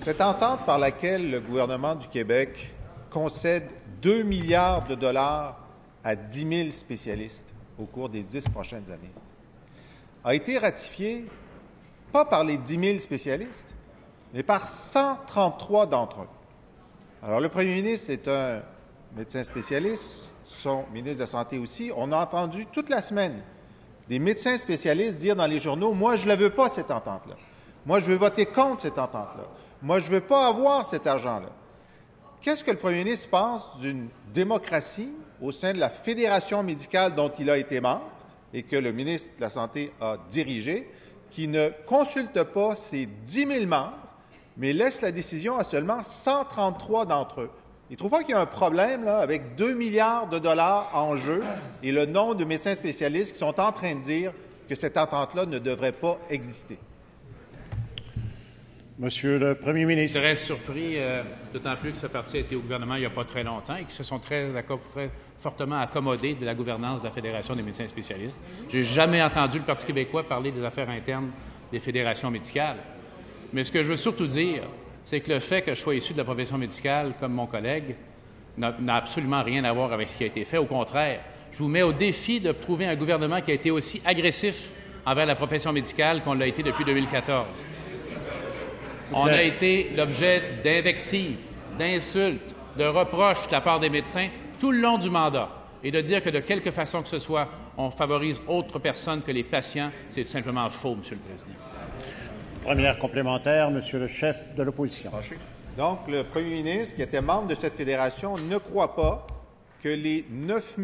Cette entente par laquelle le gouvernement du Québec concède 2 milliards de dollars à 10 000 spécialistes au cours des 10 prochaines années a été ratifiée pas par les 10 000 spécialistes, mais par 133 d'entre eux. Alors, le premier ministre est un médecin spécialiste, son ministre de la Santé aussi. On a entendu toute la semaine des médecins spécialistes dire dans les journaux « Moi, je ne la veux pas, cette entente-là. Moi, je veux voter contre cette entente-là. Moi, je ne veux pas avoir cet argent-là. » Qu'est-ce que le premier ministre pense d'une démocratie au sein de la Fédération médicale dont il a été membre et que le ministre de la Santé a dirigé, qui ne consulte pas ses 10 000 membres, mais laisse la décision à seulement 133 d'entre eux? Il ne trouve pas qu'il y a un problème là, avec 2 milliards de dollars en jeu et le nombre de médecins spécialistes qui sont en train de dire que cette entente-là ne devrait pas exister? Monsieur le Premier ministre. Très surpris, d'autant plus que ce parti a été au gouvernement il n'y a pas très longtemps et qu'ils se sont très fortement accommodés de la gouvernance de la Fédération des médecins spécialistes. Je n'ai jamais entendu le Parti québécois parler des affaires internes des fédérations médicales. Mais ce que je veux surtout dire, c'est que le fait que je sois issu de la profession médicale, comme mon collègue, n'a absolument rien à voir avec ce qui a été fait. Au contraire, je vous mets au défi de trouver un gouvernement qui a été aussi agressif envers la profession médicale qu'on l'a été depuis 2014. On a été l'objet d'invectives, d'insultes, de reproches de la part des médecins tout le long du mandat. Et de dire que de quelque façon que ce soit, on favorise autre personne que les patients, c'est tout simplement faux, Monsieur le Président. Première complémentaire, Monsieur le chef de l'opposition. Donc, le premier ministre, qui était membre de cette fédération, ne croit pas que les 9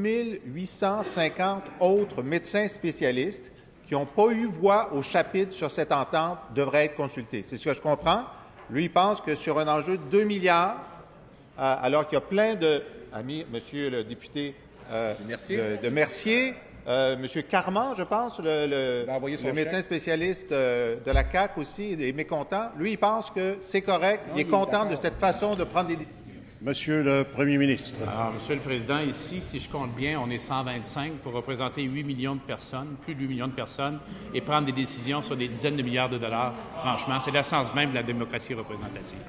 850 autres médecins spécialistes qui n'ont pas eu voix au chapitre sur cette entente devraient être consultés. C'est ce que je comprends. Lui, il pense que sur un enjeu de 2 milliards, alors qu'il y a plein d'amis, Monsieur le député de Mercier, Monsieur Carman, je pense, le médecin spécialiste de la CAQ aussi, est mécontent. Lui, il pense que c'est correct. Il est content de cette façon de prendre des décisions. Monsieur le Premier ministre. Alors, Monsieur le Président, ici, si je compte bien, on est 125 pour représenter 8 millions de personnes, plus de 8 millions de personnes, et prendre des décisions sur des dizaines de milliards de dollars. Franchement, c'est l'essence même de la démocratie représentative.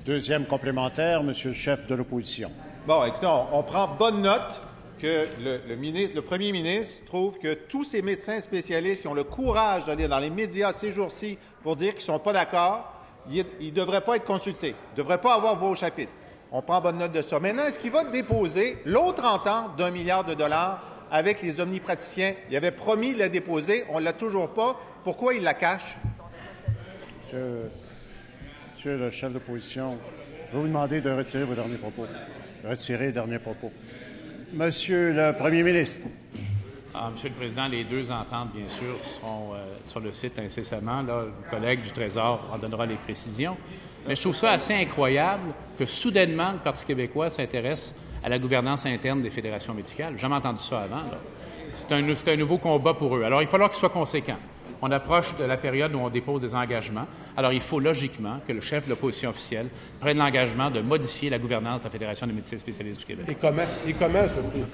Deuxième complémentaire, Monsieur le chef de l'opposition. Bon, écoutez, on prend bonne note que le premier ministre trouve que tous ces médecins spécialistes qui ont le courage d'aller dans les médias ces jours-ci pour dire qu'ils ne sont pas d'accord, ils ne devraient pas être consultés, ils ne devraient pas avoir voix au chapitre. On prend bonne note de ça. Maintenant, est-ce qu'il va déposer l'autre entente d'1 milliard de dollars avec les omnipraticiens? Il avait promis de la déposer, on ne l'a toujours pas. Pourquoi il la cache? Monsieur le chef d'opposition, je vais vous demander de retirer vos derniers propos. Retirer les derniers propos. Monsieur le Premier ministre. Monsieur le Président, les deux ententes, bien sûr, seront sur le site incessamment. Là, le collègue du Trésor en donnera les précisions. Mais je trouve ça assez incroyable que, soudainement, le Parti québécois s'intéresse à la gouvernance interne des fédérations médicales. J'ai jamais entendu ça avant. C'est un nouveau combat pour eux. Alors, il va falloir qu'ils soient conséquents. On approche de la période où on dépose des engagements. Alors, il faut logiquement que le chef de l'opposition officielle prenne l'engagement de modifier la gouvernance de la Fédération des médecins spécialistes du Québec. Et comment surtout?